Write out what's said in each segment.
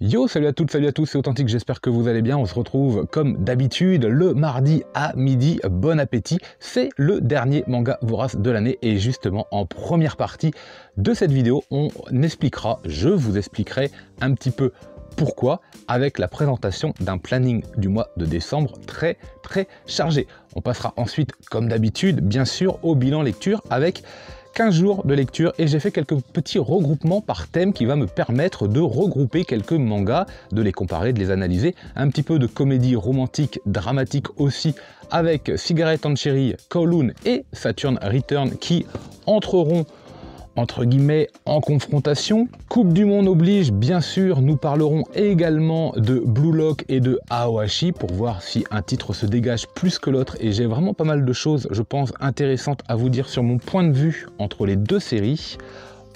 Yo, salut à toutes, salut à tous, c'est Authentique, j'espère que vous allez bien. On se retrouve comme d'habitude le mardi à midi. Bon appétit, c'est le dernier manga vorace de l'année et justement en première partie de cette vidéo, je vous expliquerai un petit peu pourquoi avec la présentation d'un planning du mois de décembre très chargé. On passera ensuite comme d'habitude bien sûr au bilan lecture avec 15 jours de lecture et j'ai fait quelques petits regroupements par thème qui va me permettre de regrouper quelques mangas, de les comparer, de les analyser, un petit peu de comédie romantique, dramatique aussi avec Cigarette and Cherry, Kowloon et Saturn Return qui entreront entre guillemets en confrontation. Coupe du monde oblige, bien sûr, nous parlerons également de Blue Lock et de Aoashi pour voir si un titre se dégage plus que l'autre et j'ai vraiment pas mal de choses, je pense, intéressantes à vous dire sur mon point de vue entre les deux séries.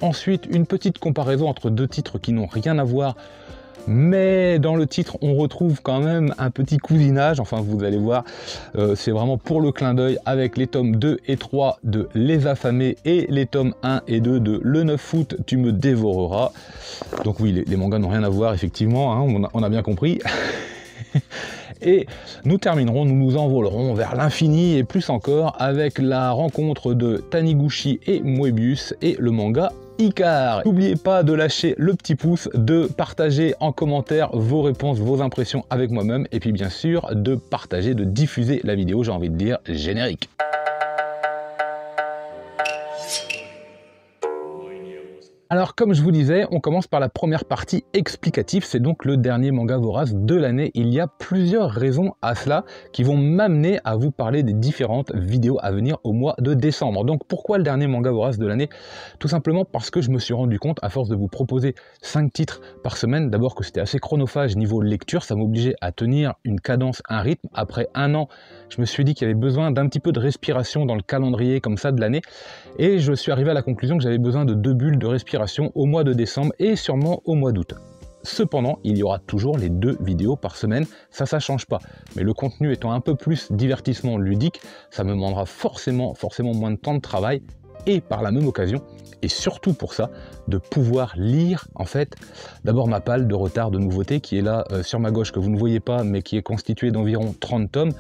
Ensuite, une petite comparaison entre deux titres qui n'ont rien à voir, mais dans le titre on retrouve quand même un petit cousinage, enfin vous allez voir, c'est vraiment pour le clin d'œil avec les tomes 2 et 3 de Les Affamés et les tomes 1 et 2 de Le 9 août tu me dévoreras. Donc oui, les mangas n'ont rien à voir effectivement, hein, on a bien compris. Et nous terminerons, nous nous envolerons vers l'infini et plus encore avec la rencontre de Taniguchi et Moebius et le manga Icar. N'oubliez pas de lâcher le petit pouce, de partager en commentaire vos réponses, vos impressions avec moi-même et puis bien sûr de partager, de diffuser la vidéo, j'ai envie de dire générique. Alors comme je vous disais, on commence par la première partie explicative, c'est donc le dernier manga vorace de l'année. Il y a plusieurs raisons à cela qui vont m'amener à vous parler des différentes vidéos à venir au mois de décembre. Donc pourquoi le dernier manga vorace de l'année? Tout simplement parce que je me suis rendu compte, à force de vous proposer 5 titres par semaine, d'abord que c'était assez chronophage niveau lecture, ça m'obligeait à tenir une cadence, un rythme. Après un an, je me suis dit qu'il y avait besoin d'un petit peu de respiration dans le calendrier comme ça de l'année et je suis arrivé à la conclusion que j'avais besoin de 2 bulles de respiration au mois de décembre et sûrement au mois d'août. Cependant, il y aura toujours les 2 vidéos par semaine, ça change pas. Mais le contenu étant un peu plus divertissement ludique, ça me demandera forcément moins de temps de travail et par la même occasion, et surtout pour ça, de pouvoir lire en fait d'abord ma palle de retard de nouveautés qui est là sur ma gauche que vous ne voyez pas mais qui est constituée d'environ 30 tomes.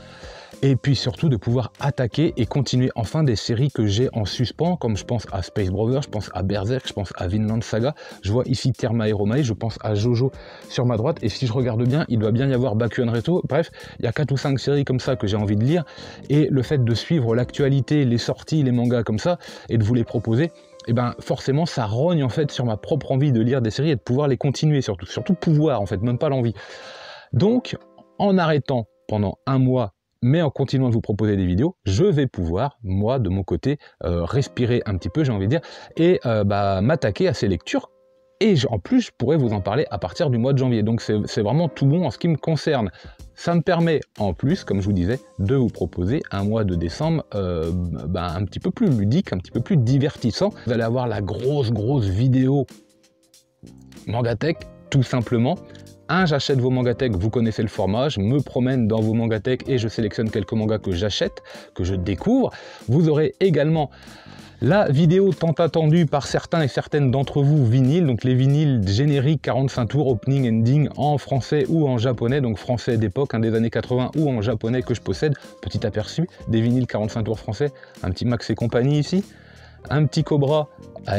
Et puis surtout de pouvoir attaquer et continuer enfin des séries que j'ai en suspens, comme je pense à Space Brothers, je pense à Berserk, je pense à Vinland Saga, je vois ici Therma et Romae, je pense à Jojo sur ma droite, et si je regarde bien, il doit bien y avoir Bakuan Reto. Bref, il y a 4 ou 5 séries comme ça que j'ai envie de lire, et le fait de suivre l'actualité, les sorties, les mangas comme ça, et de vous les proposer, et ben forcément ça rogne en fait sur ma propre envie de lire des séries et de pouvoir les continuer, surtout pouvoir en fait, même pas l'envie. Donc, en arrêtant pendant un mois mais en continuant de vous proposer des vidéos, je vais pouvoir, moi, de mon côté, respirer un petit peu, j'ai envie de dire, et m'attaquer à ces lectures. Et en plus, je pourrais vous en parler à partir du mois de janvier. Donc c'est vraiment tout bon en ce qui me concerne. Ça me permet, en plus, comme je vous disais, de vous proposer un mois de décembre un petit peu plus ludique, un petit peu plus divertissant. Vous allez avoir la grosse vidéo Mangatech, tout simplement. J'achète vos mangatech, vous connaissez le format, je me promène dans vos mangatech et je sélectionne quelques mangas que j'achète, que je découvre. Vous aurez également la vidéo tant attendue par certains et certaines d'entre vous, vinyle, donc les vinyles génériques 45 tours, opening, ending en français ou en japonais, donc français d'époque, des années 80 ou en japonais que je possède. Petit aperçu des vinyles 45 tours français, un petit Max et compagnie ici. Un petit Cobra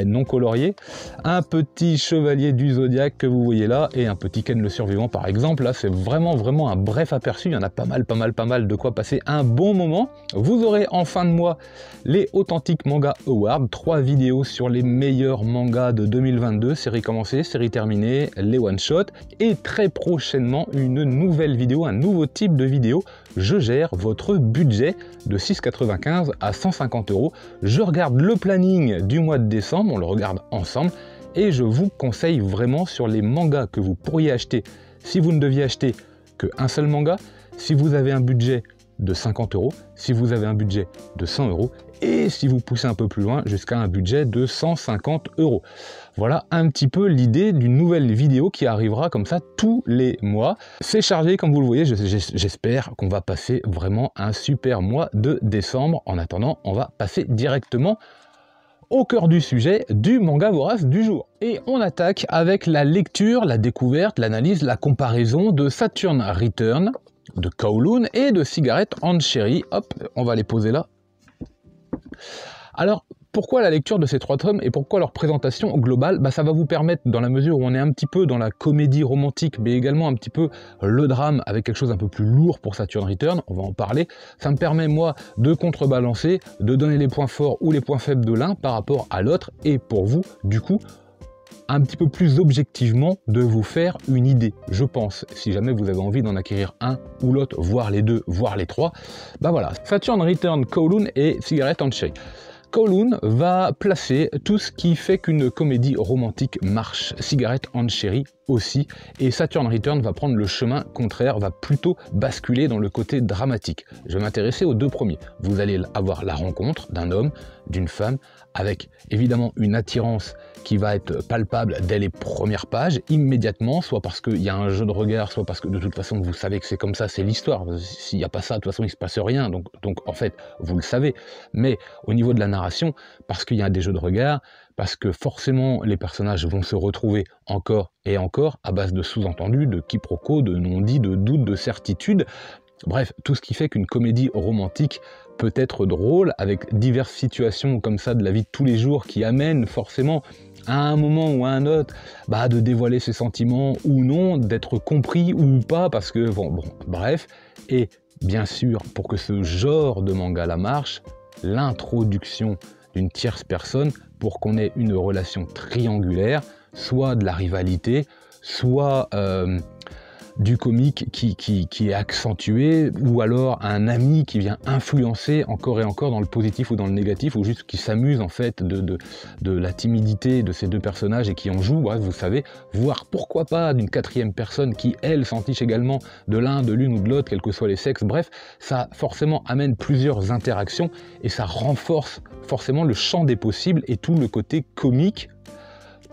non colorié, un petit Chevalier du Zodiaque que vous voyez là, et un petit Ken le Survivant par exemple. Là c'est vraiment un bref aperçu, il y en a pas mal de quoi passer un bon moment. Vous aurez en fin de mois les Authentiques Manga Awards, 3 vidéos sur les meilleurs mangas de 2022, série commencée, série terminée, les one-shots, et très prochainement une nouvelle vidéo, un nouveau type de vidéo. Je gère votre budget de 6,95 à 150 €. Je regarde le planning du mois de décembre, on le regarde ensemble, et je vous conseille vraiment sur les mangas que vous pourriez acheter si vous ne deviez acheter qu'un seul manga, si vous avez un budget de 50 €, si vous avez un budget de 100 € et si vous poussez un peu plus loin jusqu'à un budget de 150 €. Voilà un petit peu l'idée d'une nouvelle vidéo qui arrivera comme ça tous les mois. C'est chargé comme vous le voyez, j'espère qu'on va passer vraiment un super mois de décembre. En attendant, on va passer directement au cœur du sujet du manga vorace du jour. Et on attaque avec la lecture, la découverte, l'analyse, la comparaison de Saturn Return, de Kowloon et de Cigarette and Cherry. Hop, on va les poser là. Alors, pourquoi la lecture de ces 3 tomes et pourquoi leur présentation globale? Ça va vous permettre, dans la mesure où on est un petit peu dans la comédie romantique, mais également un petit peu le drame avec quelque chose un peu plus lourd pour Saturn Return, on va en parler, ça me permet moi de contrebalancer, de donner les points forts ou les points faibles de l'un par rapport à l'autre, et pour vous, du coup, un petit peu plus objectivement de vous faire une idée, je pense, si jamais vous avez envie d'en acquérir un ou l'autre, voire les deux, voire les trois. Voilà, Saturn Return, Kowloon et Cigarette and Cherry. Kowloon va placer tout ce qui fait qu'une comédie romantique marche, Cigarette and Cherry aussi, et Saturn Return va prendre le chemin contraire, va plutôt basculer dans le côté dramatique. Je vais m'intéresser aux 2 premiers. Vous allez avoir la rencontre d'un homme, d'une femme, avec évidemment une attirance qui va être palpable dès les premières pages, immédiatement, soit parce qu'il y a un jeu de regard, soit parce que de toute façon vous savez que c'est comme ça, c'est l'histoire. S'il n'y a pas ça, de toute façon il ne se passe rien, donc en fait vous le savez. Mais au niveau de la narration, parce qu'il y a des jeux de regard, parce que forcément les personnages vont se retrouver encore et encore à base de sous-entendus, de quiproquos, de non-dits, de doutes, de certitudes. Bref, tout ce qui fait qu'une comédie romantique peut être drôle, avec diverses situations comme ça de la vie de tous les jours qui amènent forcément à un moment ou à un autre de dévoiler ses sentiments ou non, d'être compris ou pas, parce que bref. Et bien sûr, pour que ce genre de manga-là marche, l'introduction d'une tierce personne pour qu'on ait une relation triangulaire, soit de la rivalité, soit du comique qui est accentué, ou alors un ami qui vient influencer encore et encore dans le positif ou dans le négatif, ou juste qui s'amuse en fait de la timidité de ces 2 personnages et qui en joue, bref, vous savez, voire pourquoi pas d'une 4e personne qui, elle, s'entiche également de l'un, de l'une ou de l'autre, quels que soient les sexes, bref, ça forcément amène plusieurs interactions et ça renforce forcément le champ des possibles et tout le côté comique,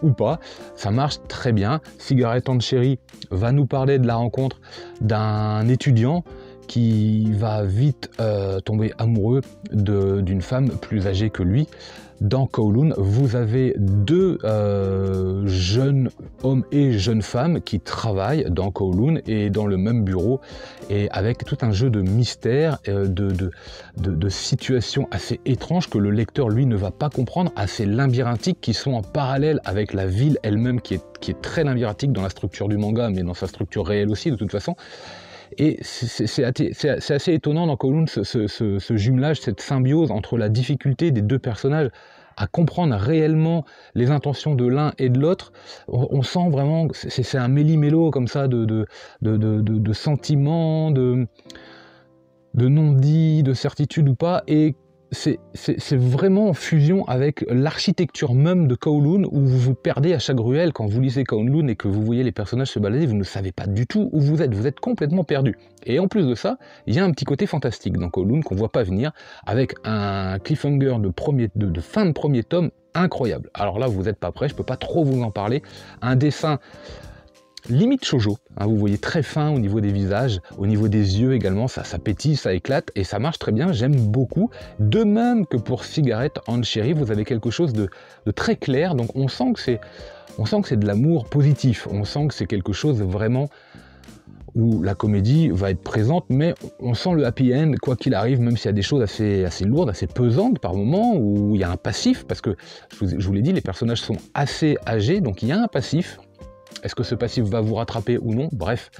ou pas, ça marche très bien. Cigarette and Cherry va nous parler de la rencontre d'un étudiant qui va vite tomber amoureux d'une femme plus âgée que lui. Dans Kowloon, vous avez 2 jeunes hommes et jeunes femmes qui travaillent dans Kowloon et dans le même bureau, et avec tout un jeu de mystères, de situations assez étranges que le lecteur, lui, ne va pas comprendre, assez labyrinthiques, qui sont en parallèle avec la ville elle-même qui est très labyrinthique dans la structure du manga, mais dans sa structure réelle aussi, de toute façon. Et c'est assez étonnant dans Kowloon, ce jumelage, cette symbiose entre la difficulté des 2 personnages à comprendre réellement les intentions de l'un et de l'autre. On sent vraiment que c'est un méli-mélo comme ça de sentiments, de non-dits, de certitudes ou pas, et c'est vraiment en fusion avec l'architecture même de Kowloon, où vous vous perdez à chaque ruelle. Quand vous lisez Kowloon et que vous voyez les personnages se balader, vous ne savez pas du tout où vous êtes complètement perdu. Et en plus de ça, il y a un petit côté fantastique dans Kowloon qu'on ne voit pas venir, avec un cliffhanger de fin de premier tome incroyable. Alors là, vous n'êtes pas prêt, je ne peux pas trop vous en parler. Un dessin limite shoujo, vous voyez, très fin au niveau des visages, au niveau des yeux également, ça pétille, ça éclate, et ça marche très bien, j'aime beaucoup. De même que pour Cigarette and Cherry, vous avez quelque chose de très clair, donc on sent que c'est de l'amour positif, on sent que c'est quelque chose vraiment où la comédie va être présente, mais on sent le happy end, quoi qu'il arrive, même s'il y a des choses assez lourdes, assez pesantes par moments, où il y a un passif, parce que, je vous l'ai dit, les personnages sont assez âgés, donc il y a un passif. Est-ce que ce passif va vous rattraper ou non? Bref.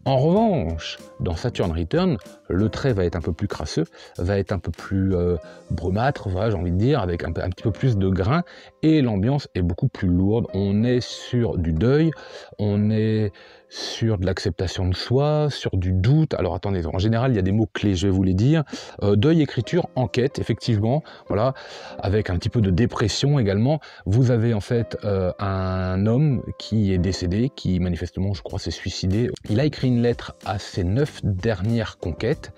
En revanche, dans Saturn Return, le trait va être un peu plus crasseux, va être un peu plus brumâtre, voilà, j'ai envie de dire, avec un petit peu plus de grain, et l'ambiance est beaucoup plus lourde. On est sur du deuil, on est sur de l'acceptation de soi, sur du doute. Alors attendez, en général, il y a des mots-clés, je vais vous les dire. Deuil, écriture, enquête, effectivement, voilà, avec un petit peu de dépression également. Vous avez en fait un homme qui est décédé, qui manifestement, je crois, s'est suicidé. Il a écrit une lettre à ses 9 dernières conquêtes,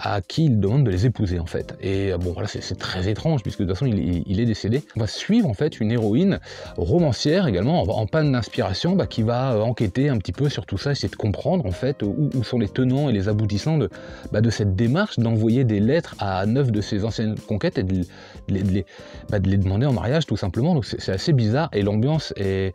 à qui il demande de les épouser en fait. Et bon voilà, c'est très étrange puisque de toute façon il est décédé. On va suivre en fait une héroïne romancière également en panne d'inspiration, qui va enquêter un petit peu sur tout ça, essayer de comprendre en fait où sont les tenants et les aboutissants de cette démarche d'envoyer des lettres à 9 de ses anciennes conquêtes et de les demander en mariage tout simplement. Donc c'est assez bizarre et l'ambiance est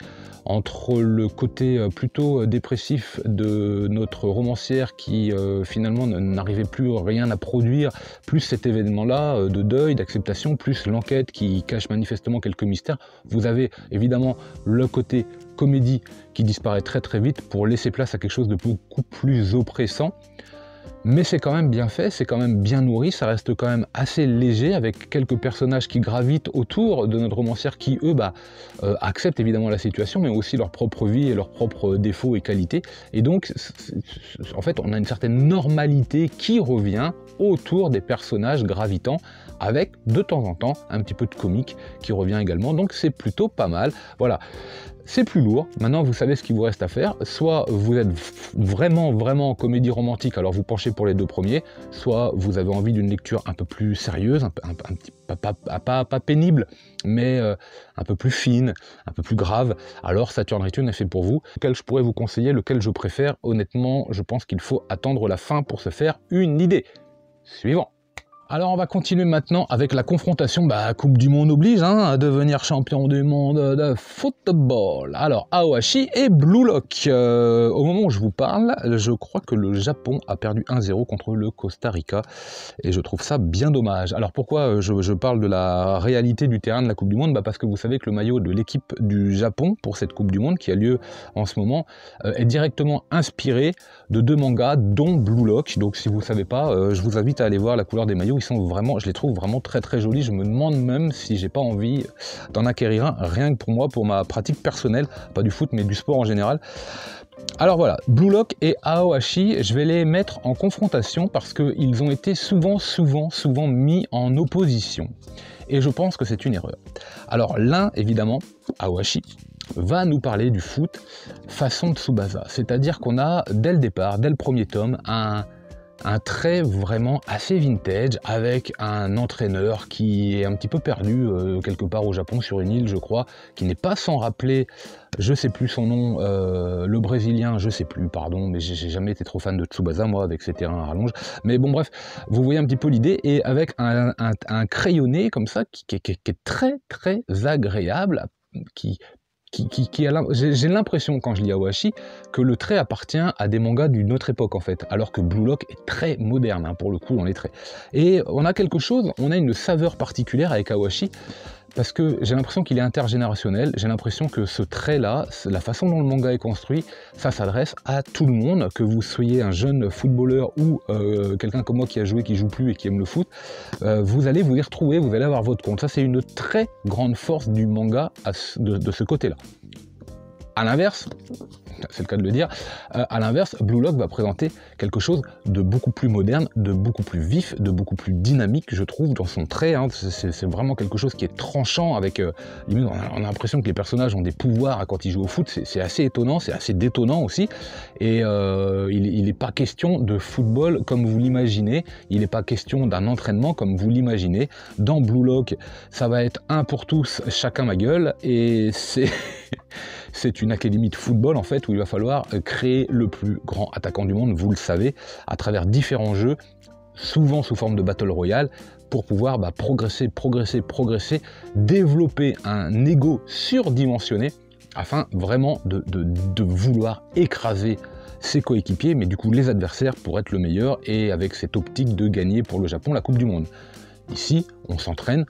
entre le côté plutôt dépressif de notre romancière qui finalement n'arrivait plus rien à produire, plus cet événement-là de deuil, d'acceptation, plus l'enquête qui cache manifestement quelques mystères. Vous avez évidemment le côté comédie qui disparaît très très vite pour laisser place à quelque chose de beaucoup plus oppressant. Mais c'est quand même bien fait, c'est quand même bien nourri, ça reste quand même assez léger avec quelques personnages qui gravitent autour de notre romancière qui, eux, acceptent évidemment la situation, mais aussi leur propre vie et leurs propres défauts et qualités. Et donc, en fait, on a une certaine normalité qui revient autour des personnages gravitants avec de temps en temps un petit peu de comique qui revient également. Donc c'est plutôt pas mal. Voilà. C'est plus lourd, maintenant vous savez ce qu'il vous reste à faire, soit vous êtes vraiment en comédie romantique, alors vous penchez pour les 2 premiers, soit vous avez envie d'une lecture un peu plus sérieuse, pas pénible, mais un peu plus fine, un peu plus grave, alors Saturn Return est fait pour vous. Lequel je pourrais vous conseiller, lequel je préfère, honnêtement je pense qu'il faut attendre la fin pour se faire une idée. Suivant. Alors on va continuer maintenant avec la confrontation, Coupe du Monde oblige, à devenir champion du monde de football. Alors Aohashi et Blue Lock. Au moment où je vous parle, je crois que le Japon a perdu 1-0 contre le Costa Rica et je trouve ça bien dommage. Alors pourquoi je parle de la réalité du terrain de la Coupe du Monde? Parce que vous savez que le maillot de l'équipe du Japon pour cette Coupe du Monde qui a lieu en ce moment est directement inspiré de 2 mangas dont Blue Lock. Donc si vous ne savez pas, je vous invite à aller voir la couleur des maillots. Ils sont vraiment, je les trouve vraiment très très jolis. Je me demande même si j'ai pas envie d'en acquérir un, rien que pour moi, pour ma pratique personnelle, pas du foot mais du sport en général. Alors voilà, Blue Lock et Aohashi, je vais les mettre en confrontation parce qu'ils ont été souvent mis en opposition. Et je pense que c'est une erreur. Alors l'un, évidemment, Aohashi, va nous parler du foot façon Tsubasa. C'est-à-dire qu'on a, dès le départ, dès le premier tome, un trait vraiment assez vintage avec un entraîneur qui est un petit peu perdu quelque part au Japon sur une île je crois, qui n'est pas sans rappeler, je sais plus son nom, le brésilien, je sais plus, pardon, mais j'ai jamais été trop fan de Tsubasa moi avec ses terrains à rallonge, mais bon bref, vous voyez un petit peu l'idée, et avec un crayonné comme ça qui est très très agréable, j'ai l'impression quand je lis Aohashi que le trait appartient à des mangas d'une autre époque en fait, alors que Blue Lock est très moderne pour le coup dans les traits. Et on a quelque chose, on a une saveur particulière avec Aohashi, parce que j'ai l'impression qu'il est intergénérationnel, j'ai l'impression que ce trait-là, la façon dont le manga est construit, ça s'adresse à tout le monde, que vous soyez un jeune footballeur ou quelqu'un comme moi qui a joué, qui joue plus et qui aime le foot, vous allez vous y retrouver, vous allez avoir votre compte. Ça c'est une très grande force du manga de ce côté-là. A l'inverse, c'est le cas de le dire, à l'inverse, Blue Lock va présenter quelque chose de beaucoup plus moderne, de beaucoup plus vif, de beaucoup plus dynamique, je trouve, dans son trait. C'est vraiment quelque chose qui est tranchant, avec limite, on a l'impression que les personnages ont des pouvoirs quand ils jouent au foot. C'est assez étonnant, c'est assez détonnant aussi. Et il n'est pas question de football comme vous l'imaginez, il n'est pas question d'un entraînement comme vous l'imaginez. Dans Blue Lock, ça va être un pour tous, chacun ma gueule, et c'est... C'est une académie de football en fait où il va falloir créer le plus grand attaquant du monde, vous le savez, à travers différents jeux, souvent sous forme de Battle Royale, pour pouvoir progresser, développer un ego surdimensionné afin vraiment de vouloir écraser ses coéquipiers, mais du coup les adversaires pour être le meilleur et avec cette optique de gagner pour le Japon la Coupe du Monde. Ici, on s'entraîne,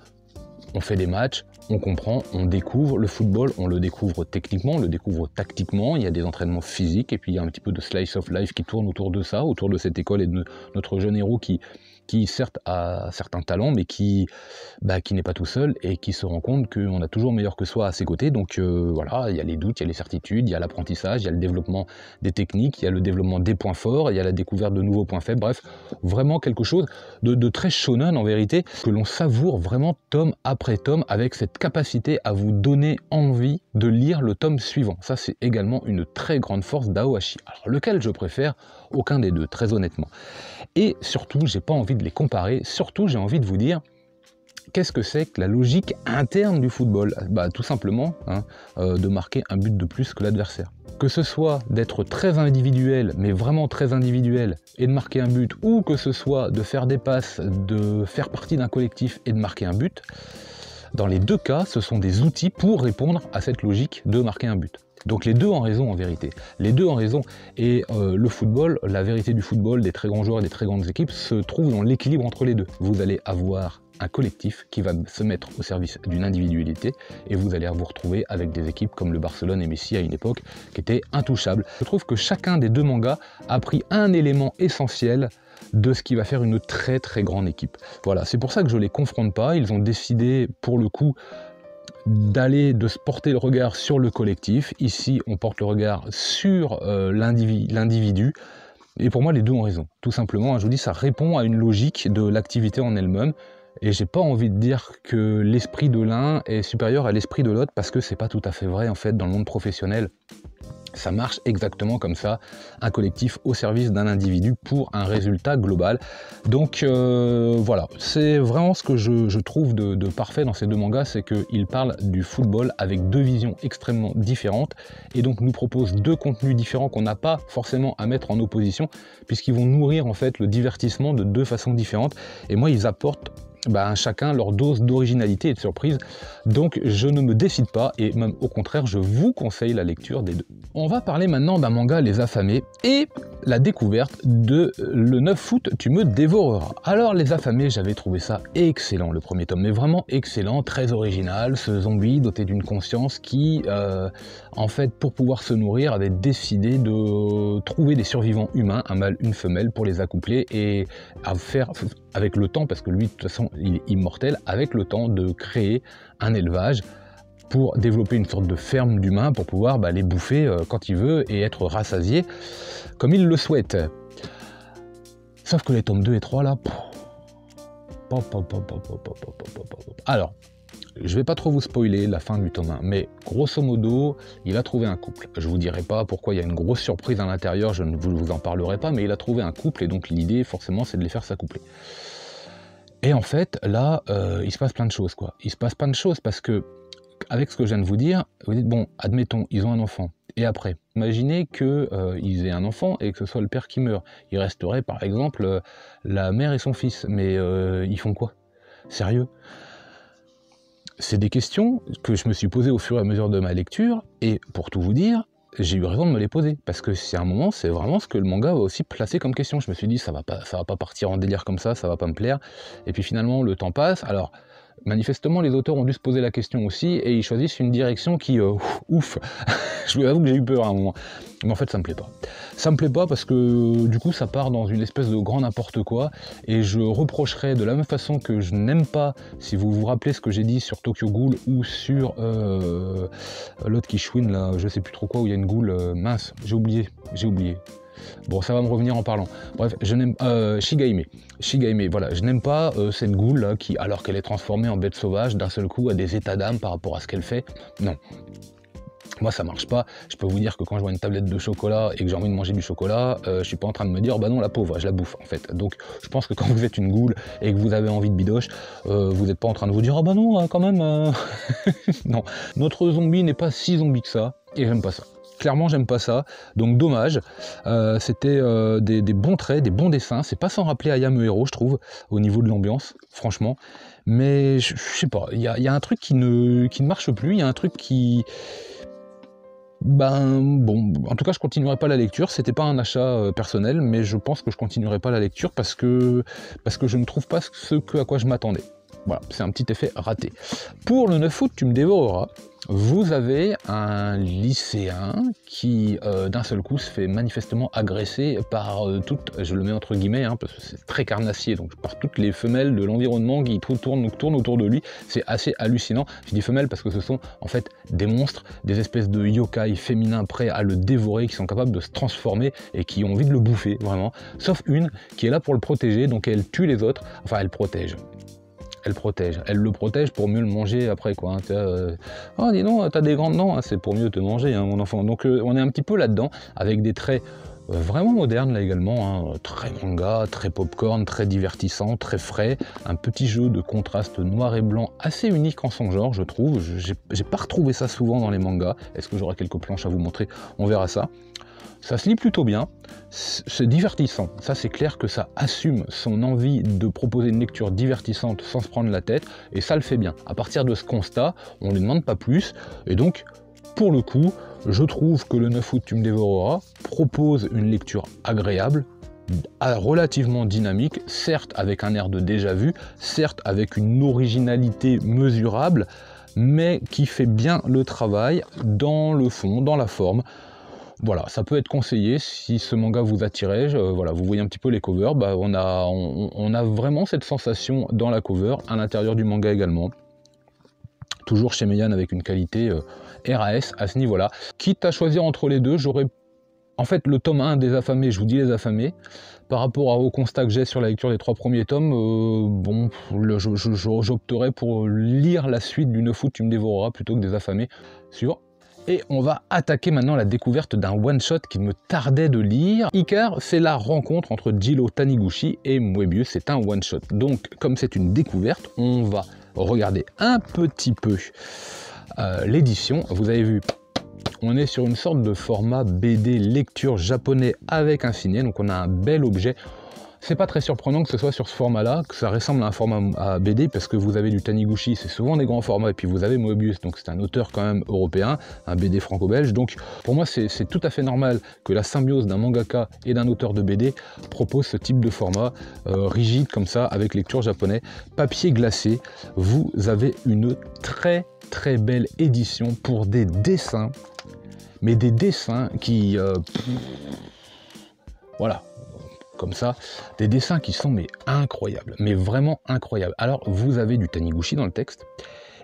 on fait des matchs, on comprend, on découvre le football, on le découvre techniquement, on le découvre tactiquement, il y a des entraînements physiques et puis il y a un petit peu de slice of life qui tourne autour de ça, autour de cette école et de notre jeune héros qui qui certes a certains talents, mais qui n'est pas tout seul et qui se rend compte qu'on a toujours meilleur que soi à ses côtés. Donc voilà, il y a les doutes, il y a les certitudes, il y a l'apprentissage, il y a le développement des techniques, il y a le développement des points forts, il y a la découverte de nouveaux points faibles. Bref, vraiment quelque chose de très shonen en vérité, que l'on savoure vraiment tome après tome, avec cette capacité à vous donner envie de lire le tome suivant. Ça, c'est également une très grande force d'Aohashi. Alors, lequel je préfère? Aucun des deux, très honnêtement. Et surtout, j'ai pas envie de les comparer, surtout j'ai envie de vous dire qu'est-ce que c'est que la logique interne du football? Tout simplement, de marquer un but de plus que l'adversaire. Que ce soit d'être très individuel, mais vraiment très individuel, et de marquer un but, ou que ce soit de faire des passes, de faire partie d'un collectif et de marquer un but, dans les deux cas, ce sont des outils pour répondre à cette logique de marquer un but. Donc les deux ont raison en vérité, les deux ont raison, et le football, la vérité du football, des très grands joueurs et des très grandes équipes se trouve dans l'équilibre entre les deux. Vous allez avoir un collectif qui va se mettre au service d'une individualité, et vous allez vous retrouver avec des équipes comme le Barcelone et Messi à une époque qui étaient intouchables. Je trouve que chacun des deux mangas a pris un élément essentiel de ce qui va faire une très très grande équipe. Voilà, c'est pour ça que je les confronte pas, ils ont décidé pour le coup de se porter le regard sur le collectif. Ici, on porte le regard sur l'individu. Et pour moi, les deux ont raison. Tout simplement, je vous dis, ça répond à une logique de l'activité en elle-même. Et j'ai pas envie de dire que l'esprit de l'un est supérieur à l'esprit de l'autre, parce que c'est pas tout à fait vrai en fait dans le monde professionnel. Ça marche exactement comme ça, un collectif au service d'un individu pour un résultat global. Donc voilà, c'est vraiment ce que je trouve de parfait dans ces deux mangas, c'est qu'ils parlent du football avec deux visions extrêmement différentes, et donc nous proposent deux contenus différents qu'on n'a pas forcément à mettre en opposition, puisqu'ils vont nourrir en fait le divertissement de deux façons différentes, et moi ils apportent chacun leur dose d'originalité et de surprise, donc je ne me décide pas, et même au contraire je vous conseille la lecture des deux. On va parler maintenant d'un manga Les Affamés et la découverte de Le 9 août tu me dévoreras. Alors Les Affamés, j'avais trouvé ça excellent le premier tome, mais vraiment excellent, très original, ce zombie doté d'une conscience qui en fait pour pouvoir se nourrir avait décidé de trouver des survivants humains, un mâle, une femelle, pour les accoupler et à faire avec le temps, parce que lui de toute façon il est immortel, avec le temps de créer un élevage pour développer une sorte de ferme d'humains pour pouvoir les bouffer quand il veut et être rassasié comme il le souhaite. Sauf que les tomes 2 et 3 là... Alors, je vais pas trop vous spoiler la fin du tome 1, mais grosso modo, il a trouvé un couple. Je vous dirai pas pourquoi il y a une grosse surprise à l'intérieur, je ne vous en parlerai pas, mais il a trouvé un couple et donc l'idée forcément c'est de les faire s'accoupler. Et en fait, là, il se passe plein de choses, quoi. Il se passe plein de choses parce que, avec ce que je viens de vous dire, vous dites, bon, admettons, ils ont un enfant. Et après, imaginez qu'ils aient un enfant et que ce soit le père qui meurt. Il resterait, par exemple, la mère et son fils. Mais ils font quoi? Sérieux? C'est des questions que je me suis posées au fur et à mesure de ma lecture. Et pour tout vous dire, j'ai eu raison de me les poser, parce que c'est un moment, c'est vraiment ce que le manga va aussi placer comme question. Je me suis dit, ça va pas partir en délire comme ça va pas me plaire. Et puis finalement, le temps passe. Alors, manifestement, les auteurs ont dû se poser la question aussi, et ils choisissent une direction qui, ouf, je vous avoue que j'ai eu peur à un moment. Mais en fait, ça me plaît pas. Ça me plaît pas parce que, du coup, ça part dans une espèce de grand n'importe quoi, et je reprocherais de la même façon que je n'aime pas, si vous vous rappelez ce que j'ai dit sur Tokyo Ghoul, ou sur l'autre qui chouine, là, je sais plus trop quoi, où il y a une goule, mince, j'ai oublié. Bon, ça va me revenir en parlant. Bref, je n'aime Shigaime, voilà, je n'aime pas cette goule là qui, alors qu'elle est transformée en bête sauvage, d'un seul coup a des états d'âme par rapport à ce qu'elle fait. Non. Moi ça marche pas, je peux vous dire que quand je vois une tablette de chocolat et que j'ai envie de manger du chocolat, je suis pas en train de me dire bah non la pauvre, je la bouffe en fait. Donc je pense que quand vous êtes une goule et que vous avez envie de bidoche, vous n'êtes pas en train de vous dire ah bah non quand même non, notre zombie n'est pas si zombie que ça, et j'aime pas ça. Clairement j'aime pas ça, donc dommage. C'était des bons traits, des bons dessins, c'est pas sans rappeler Ayame Hero je trouve, au niveau de l'ambiance, franchement, mais je sais pas, il y a un truc qui ne marche plus, il y a un truc qui... bon, en tout cas je continuerai pas la lecture, c'était pas un achat personnel, mais je pense que je continuerai pas la lecture parce que je ne trouve pas ce à quoi je m'attendais. Voilà, c'est un petit effet raté. Pour le 9 août, tu me dévoreras. Vous avez un lycéen qui, d'un seul coup, se fait manifestement agresser par toutes, je le mets entre guillemets, hein, parce que c'est très carnassier, donc par toutes les femelles de l'environnement qui tournent autour de lui. C'est assez hallucinant. Je dis femelles parce que ce sont en fait des monstres, des espèces de yokai féminins prêts à le dévorer, qui sont capables de se transformer et qui ont envie de le bouffer, vraiment. Sauf une qui est là pour le protéger, donc elle tue les autres, enfin elle protège. Elle le protège pour mieux le manger après, quoi. Hein. Oh, dis donc, t'as des grandes dents, hein, c'est pour mieux te manger, hein, mon enfant. Donc on est un petit peu là-dedans, avec des traits vraiment modernes, là également, hein, très manga, très popcorn, très divertissant, très frais, un petit jeu de contraste noir et blanc assez unique en son genre, je trouve. J'ai pas retrouvé ça souvent dans les mangas. Est-ce que j'aurai quelques planches à vous montrer? On verra ça. Ça se lit plutôt bien, c'est divertissant, ça c'est clair que ça assume son envie de proposer une lecture divertissante sans se prendre la tête, et ça le fait bien. À partir de ce constat, on ne lui demande pas plus, et donc, pour le coup, je trouve que le 9 août tu me dévoreras propose une lecture agréable, relativement dynamique, certes avec un air de déjà-vu, certes avec une originalité mesurable, mais qui fait bien le travail dans le fond, dans la forme. Voilà, ça peut être conseillé si ce manga vous attirait. Voilà, vous voyez un petit peu les covers, bah, on a vraiment cette sensation dans la cover, à l'intérieur du manga également. Toujours chez Meian avec une qualité RAS à ce niveau-là. Quitte à choisir entre les deux, j'aurais... En fait, le tome 1 des affamés, je vous dis les affamés, par rapport au constat que j'ai sur la lecture des 3 premiers tomes, bon, j'opterais pour lire la suite du 9 août tu me dévoreras plutôt que des affamés sur... Et on va attaquer maintenant la découverte d'un one-shot qui me tardait de lire. Icar, c'est la rencontre entre Jiro Taniguchi et Moebius, c'est un one-shot. Donc, comme c'est une découverte, on va regarder un petit peu l'édition. Vous avez vu, on est sur une sorte de format BD lecture japonais avec un signet, donc on a un bel objet. C'est pas très surprenant que ce soit sur ce format-là, que ça ressemble à un format à BD, parce que vous avez du Taniguchi, c'est souvent des grands formats, et puis vous avez Moebius, donc c'est un auteur quand même européen, un BD franco-belge, donc pour moi c'est tout à fait normal que la symbiose d'un mangaka et d'un auteur de BD propose ce type de format, rigide comme ça, avec lecture japonais, papier glacé. Vous avez une très très belle édition pour des dessins, mais des dessins qui... voilà, comme ça, des dessins qui sont mais incroyables, mais vraiment incroyables. Alors, vous avez du Taniguchi dans le texte,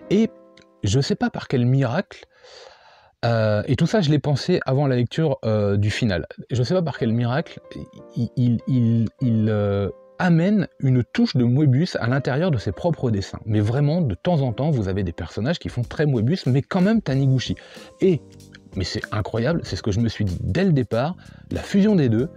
et je sais pas par quel miracle, et tout ça je l'ai pensé avant la lecture du final, je sais pas par quel miracle, il amène une touche de Moebius à l'intérieur de ses propres dessins. Mais vraiment, de temps en temps, vous avez des personnages qui font très Moebius, mais quand même Taniguchi. Mais c'est incroyable, c'est ce que je me suis dit dès le départ, la fusion des deux,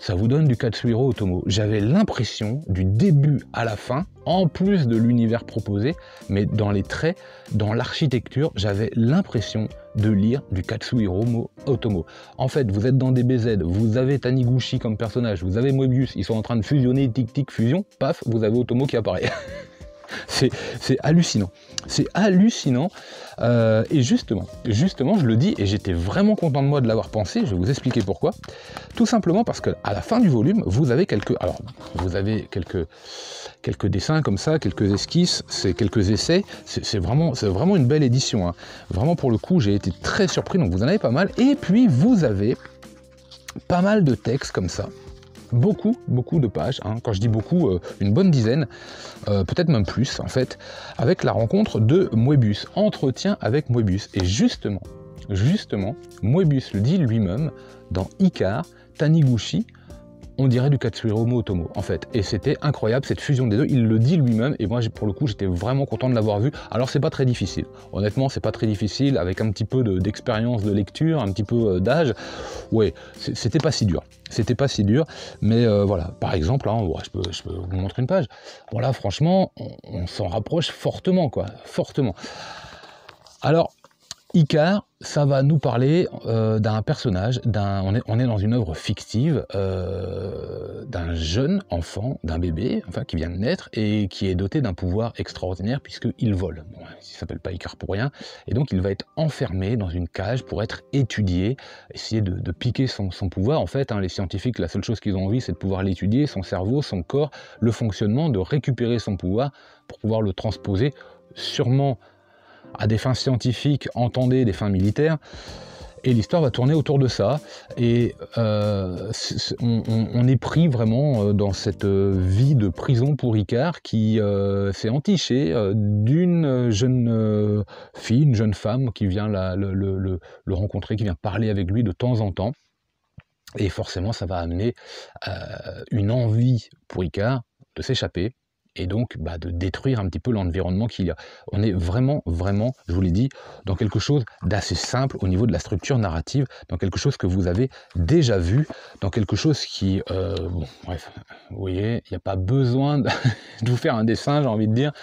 ça vous donne du Katsuhiro Otomo. J'avais l'impression, du début à la fin, en plus de l'univers proposé, mais dans les traits, dans l'architecture, j'avais l'impression de lire du Katsuhiro Otomo. En fait, vous êtes dans des BZ, vous avez Taniguchi comme personnage, vous avez Moebius, ils sont en train de fusionner, tic-tic, fusion, paf, vous avez Otomo qui apparaît. C'est hallucinant, c'est hallucinant, et justement, je le dis, et j'étais vraiment content de moi de l'avoir pensé, je vais vous expliquer pourquoi. Tout simplement parce que à la fin du volume, vous avez quelques dessins comme ça, quelques esquisses, quelques essais, c'est vraiment une belle édition, hein. Vraiment pour le coup, j'ai été très surpris, donc vous en avez pas mal, et puis vous avez pas mal de textes comme ça. Beaucoup de pages, hein. Quand je dis beaucoup, une bonne dizaine, peut-être même plus en fait, avec la rencontre de Moebius, entretien avec Moebius. Et justement, Moebius le dit lui-même, dans Icar, Taniguchi, on dirait du Katsuhiro Otomo en fait, et c'était incroyable cette fusion des deux, il le dit lui-même, et moi pour le coup j'étais vraiment content de l'avoir vu. Alors c'est pas très difficile, honnêtement c'est pas très difficile, avec un petit peu d'expérience de lecture, un petit peu d'âge, ouais, c'était pas si dur, mais voilà, par exemple, hein, je peux vous montrer une page, voilà, franchement, on s'en rapproche fortement, quoi, fortement. Alors, Icar, ça va nous parler d'un personnage, on est dans une œuvre fictive d'un jeune enfant, d'un bébé, enfin qui vient de naître et qui est doté d'un pouvoir extraordinaire puisqu'il vole. Bon, il ne s'appelle pas Icar pour rien, et donc il va être enfermé dans une cage pour être étudié, essayer de piquer son pouvoir. En fait, hein, les scientifiques, la seule chose qu'ils ont envie, c'est de pouvoir l'étudier, son cerveau, son corps, le fonctionnement, de récupérer son pouvoir pour pouvoir le transposer, sûrement à des fins scientifiques, entendez des fins militaires, et l'histoire va tourner autour de ça, et on est pris vraiment dans cette vie de prison pour Icar qui s'est entiché d'une jeune fille, une jeune femme qui vient le rencontrer, qui vient parler avec lui de temps en temps, et forcément ça va amener une envie pour Icar de s'échapper, et donc de détruire un petit peu l'environnement qu'il y a. On est vraiment, je vous l'ai dit, dans quelque chose d'assez simple au niveau de la structure narrative, dans quelque chose que vous avez déjà vu, dans quelque chose qui... bon, bref, vous voyez, il n'y a pas besoin de vous faire un dessin, j'ai envie de dire.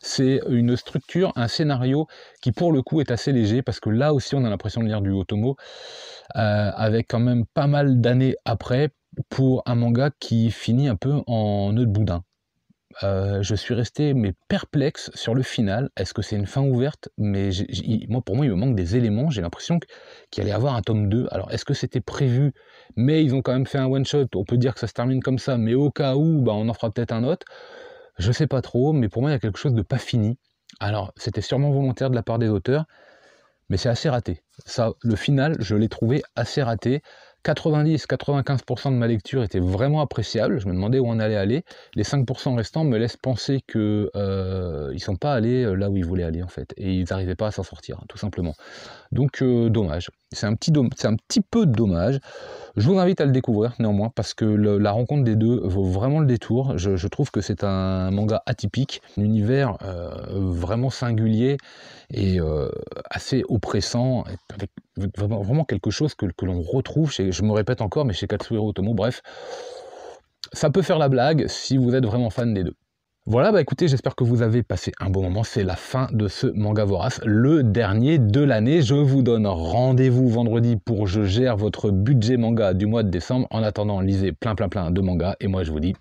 C'est une structure, un scénario qui pour le coup est assez léger, parce que là aussi on a l'impression de lire du Otomo, avec quand même pas mal d'années après, pour un manga qui finit un peu en nœud de boudin. Je suis resté perplexe sur le final. Est-ce que c'est une fin ouverte? Mais pour moi, il me manque des éléments. J'ai l'impression qu'il allait y avoir un tome 2. Alors, est-ce que c'était prévu? Mais ils ont quand même fait un one-shot. On peut dire que ça se termine comme ça, mais au cas où, on en fera peut-être un autre. Je sais pas trop, mais pour moi, il y a quelque chose de pas fini. Alors, c'était sûrement volontaire de la part des auteurs, mais c'est assez raté. Ça, le final, je l'ai trouvé assez raté. 90-95% de ma lecture était vraiment appréciable, je me demandais où on allait aller. Les 5% restants me laissent penser qu'ils ne sont pas allés là où ils voulaient aller en fait, et ils n'arrivaient pas à s'en sortir, tout simplement. Donc dommage, c'est un petit peu dommage. Je vous invite à le découvrir néanmoins, parce que la rencontre des deux vaut vraiment le détour. Je trouve que c'est un manga atypique, un univers vraiment singulier et assez oppressant, avec vraiment quelque chose que l'on retrouve chez, je me répète encore, mais chez Katsuhiro Otomo. Bref, ça peut faire la blague si vous êtes vraiment fan des deux. Voilà, écoutez, j'espère que vous avez passé un bon moment. C'est la fin de ce manga vorace, le dernier de l'année. Je vous donne rendez-vous vendredi pour je gère votre budget manga du mois de décembre. En attendant, lisez plein de mangas, et moi je vous dis...